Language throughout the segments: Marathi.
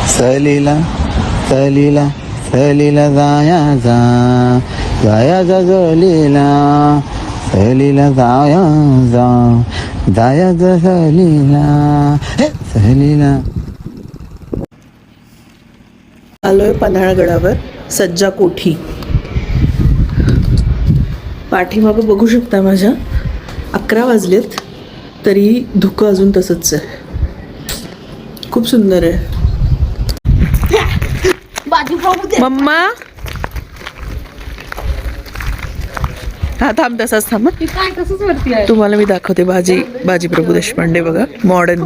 सहलीला सहलीला सहलीला जायाचा जायाचा सहलीला सहलीला जायाचा जायाचा सहलीला सहलीला. आलोय पन्हाळगडावर सज्जा कोठी. पाठीमागं बघू शकता माझ्या 11 वाजलेत तरी धुकं अजून तसंच आहे. खूप सुंदर आहे. मम्मा हा थांब, तसाच थांब. तुम्हाला मी दाखवते. बाजी प्रभू देशपांडे बघा, मॉडर्न.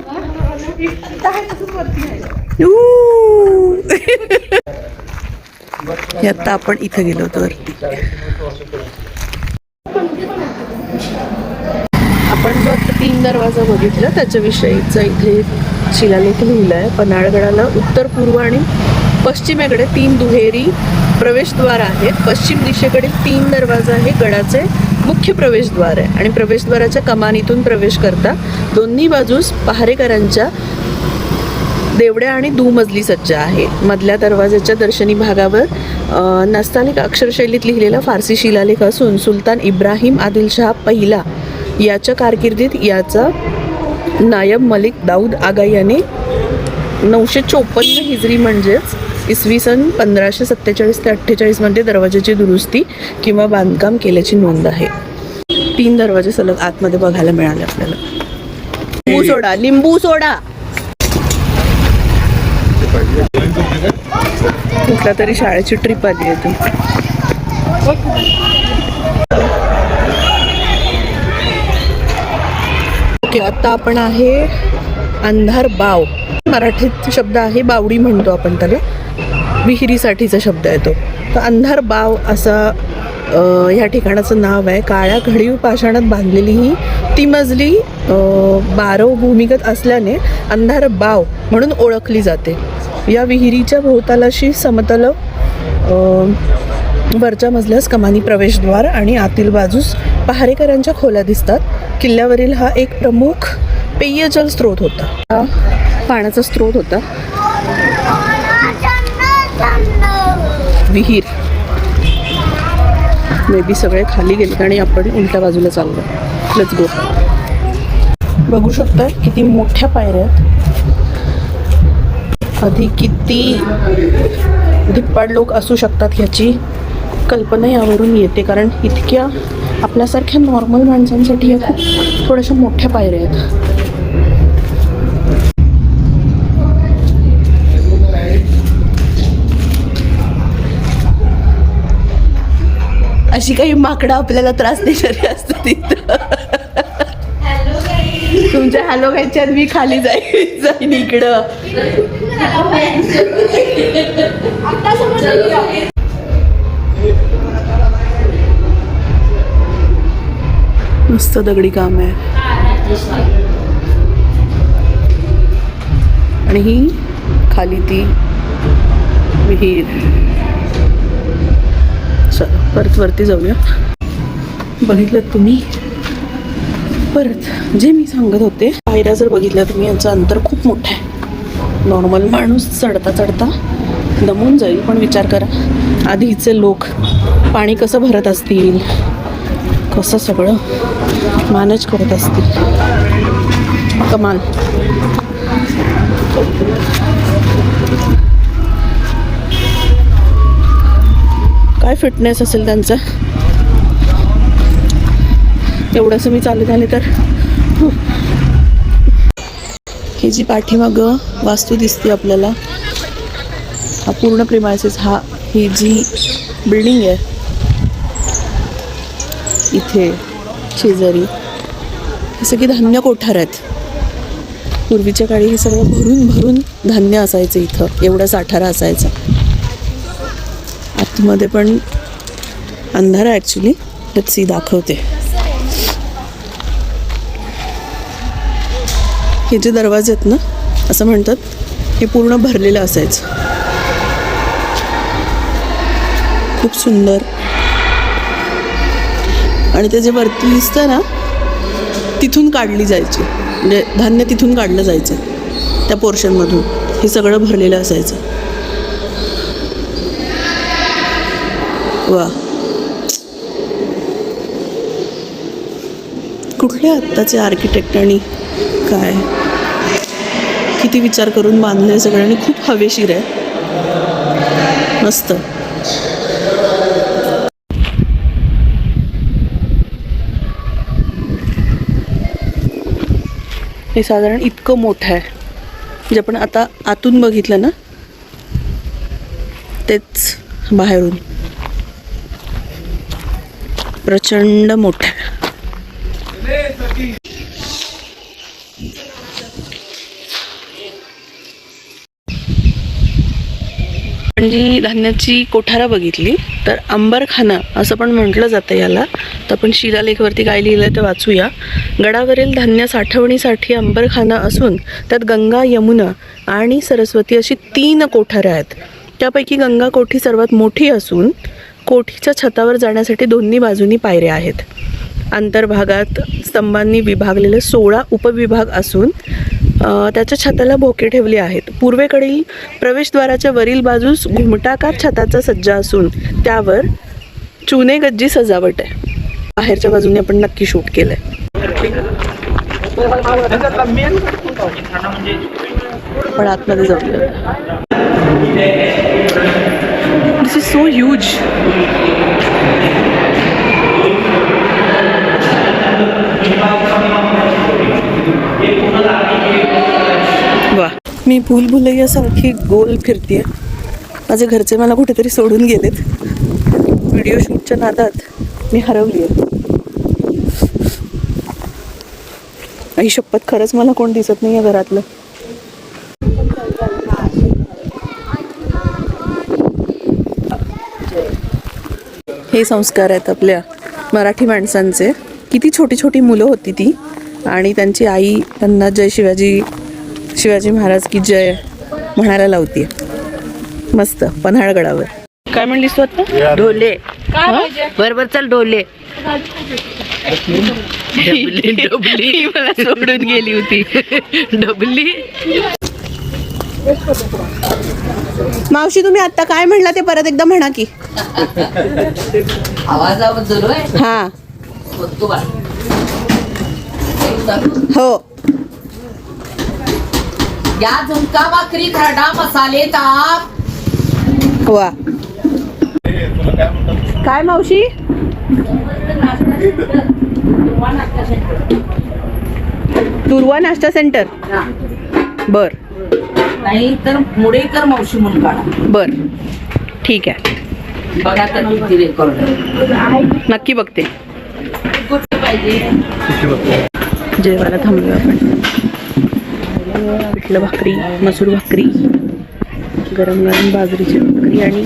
आता आपण इथं गेलो होतो वरती. आपण जो 3 दरवाजा बघितला त्याच्याविषयीचा इथे शिलालेख लिहिलाय. पन्हाळगडाला उत्तर, पूर्व आणि पश्चिमेकडे 3 दुहेरी प्रवेशद्वार आहेत. पश्चिम दिशेकडे 3 दरवाजा आहे. गडाचे मुख्य प्रवेशद्वार आहे आणि प्रवेशद्वाराच्या कमानीतून प्रवेश करता दोन्ही बाजूस पहारेकरांच्या देवड्या आणि दुमजली सज्जा आहे. मधल्या दरवाजाच्या दर्शनी भागावर नस्तालिक अक्षरशैलीत लिहिलेला फारसी शिलालेख असून सुलतान इब्राहिम आदिलशहा पहिला याच्या कारकिर्दीत याचा नायब मलिक दाऊद आगा याने 954 हिजरी म्हणजेच इसवी सन 1547 ते 48 मध्ये दरवाजाची दुरुस्ती किंवा बांधकाम केल्याची नोंद आहे. 3 दरवाजे सलग आतमध्ये बघायला मिळाले आपल्याला. लिंबू सोडा कुठला तरी शाळेची ट्रिप आली आहे ती. ओके, आता आपण आहे अंधार बाव. मराठीत शब्द आहे बावडी म्हणतो आपण त्याला. विहिरीसाठीचा शब्द आहे तो. तर अंधार बाव असा ह्या ठिकाणाचं नाव आहे. काळ्या घडीव पाषाणात बांधलेली ही 3 मजली बारव भूमिगत असल्याने अंधार बाव म्हणून ओळखली जाते. या विहिरीच्या भोवतालाशी समतल वरच्या मजल्यास कमानी प्रवेशद्वार आणि आतील बाजूस पहारेकरांच्या खोल्या दिसतात. किल्ल्यावरील हा एक प्रमुख पेयजल स्रोत होता. पाण्याचा स्रोत होता. विहीर. मे बी सगळे खाली गेले आणि आपण उलट्या बाजूला चाललो. Let's go. बघू शकता किती मोठ्या पायऱ्या आहेत. आधी किती धिप्पाड लोक असू शकतात ह्याची कल्पना यावरून येते, कारण इतक्या आपल्यासारख्या नॉर्मल माणसांसाठी या खूप थोड्याशा मोठ्या पायऱ्या आहेत. अशी काही माकडं आपल्याला त्रास देणारी असतात तिथं. तुमच्या हॅलो गायच्या मी खाली जाईन इकडं. मस्त दगडी काम आहे. आणि ही खाली ती विहीर. चला परत वरती जाऊया. बघितलं तुम्ही परत जे मी सांगत होते, पायऱ्या जर बघितल्या तुम्ही यांचं अंतर खूप मोठं आहे. नॉर्मल माणूस चढता चढता दमून जाईल, पण विचार करा आधीचे लोक पाणी कसं भरत असतील, कसं सगळं मॅनेज करत असतील. कमाल. काय फिटनेस असेल त्यांचा. एवढंसं मी चालत आले तर. ही जी पाठीमागं वास्तू दिसते आपल्याला, हा पूर्ण प्रिमायसेस, ही जी बिल्डिंग आहे इथे शेजारी, हे सगळी धान्य कोठार आहेत. पूर्वीच्या काळी हे सगळं भरून भरून धान्य असायचं इथं. एवढा साठारा असायचा. आतमध्ये पण अंधार आहे ॲक्च्युली. लेट्स सी, दाखवते. हे जे दरवाजे आहेत ना, असं म्हणतात हे पूर्ण भरलेलं असायचं. खूप सुंदर. आणि ते जे वरती दिसतं ना, तिथून काढली जायची, म्हणजे धान्य तिथून काढलं जायचं. त्या पोर्शनमधून हे सगळं भरलेलं असायचं. वा, कुठले आत्ताचे आर्किटेक्ट आणि काय किती विचार करून बांधले सगळ्यांनी. खूप हवेशीर आहे, मस्त. हे साधारण इतकं मोठं आहे, म्हणजे आपण आता आतून बघितलं ना तेच बाहेरून प्रचंड मोठं आहे. आपण जी धान्याची कोठारा बघितली तर अंबरखाना असं पण म्हटलं जातं याला. तर आपण शिलालेखवरती काय लिहिलं ते वाचूया. गडावरील धान्य साठवणीसाठी अंबरखाना असून त्यात गंगा, यमुना आणि सरस्वती अशी 3 कोठाऱ्या आहेत. त्यापैकी गंगा कोठी सर्वात मोठी असून कोठीच्या छतावर जाण्यासाठी दोन्ही बाजूनी पायऱ्या आहेत. अंतर्भागात स्तंभांनी विभागलेले 16 उपविभाग असून त्याच्या छताला भोके ठेवले आहेत. पूर्वेकडील प्रवेशद्वाराच्या वरील बाजूस घुमटाकार छताचा सज्जा असून त्यावर चुने गज्जी सजावट आहे. बाहेरच्या बाजूने आपण नक्की शूट केलंय. पण आतमध्ये जाऊया. दिस इज सो ह्यूज. वा, मी भूलभुलैयासारखी गोल फिरतेय. माझे घरचे मला कुठेतरी सोडून गेलेत. व्हिडिओ शूटच्या नादात मी हरवली आहे. आई शपथ, खरंच मला कोण दिसत नाही आहे घरातलं. हे संस्कार आहेत आपल्या मराठी माणसांचे. किती छोटी छोटी मुलं होती ती आणि त्यांची आई त्यांना जय शिवाजी, शिवाजी महाराज की जय म्हणायला लावते. मस्त पन्हाळगडावर. काय म्हणलीस तू आता? ढोले बरोबर, चल ढोले. ही मला सोडून गेली होती. डबली. मावशी, तुम्ही आता काय म्हणला ते परत एकदा म्हणा की. आवाजाबद्दल हा, हो. या झुणका भाकरी, खरडा मसाले ताक. वा, काय मावशी? दुर्वा नाश्ता सेंटर. बर, नाही तर मुडेकर मावशी म्हणून काढा. बर, ठीक आहे. बघा तर किती रेकॉर्ड. नक्की बघते. कुठे पाहिजे? जेवायला थांबूया आपण. पिठलं भाकरी, मसूर भाकरी, गरम गरम बाजरीची भाकरी आणि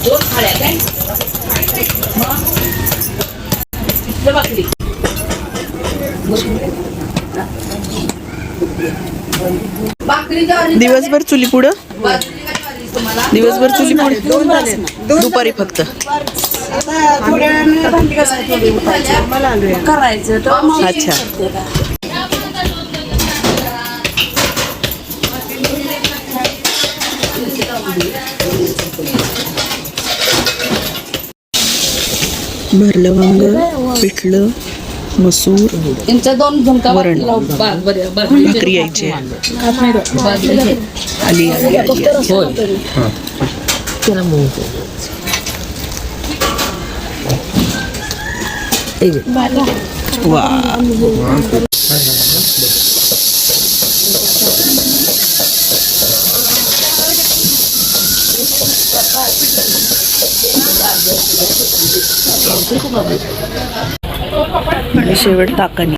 दोन थाळ्या काय? पिठलं भाकरी. भाकरी ज्वारी. दिवसभर चुली पुढं. बाजरी काय ज्वारी तुम्हाला? दिवसभर चुली पुढे. दुपारी फक्त. करायचं तर अच्छा. भरलं वांग, पिठलं, मसूर, त्यांच्या 2 झुणका वरण. भाकरी यायची. आली आली आली. वा, आणि शेवट ताकानी.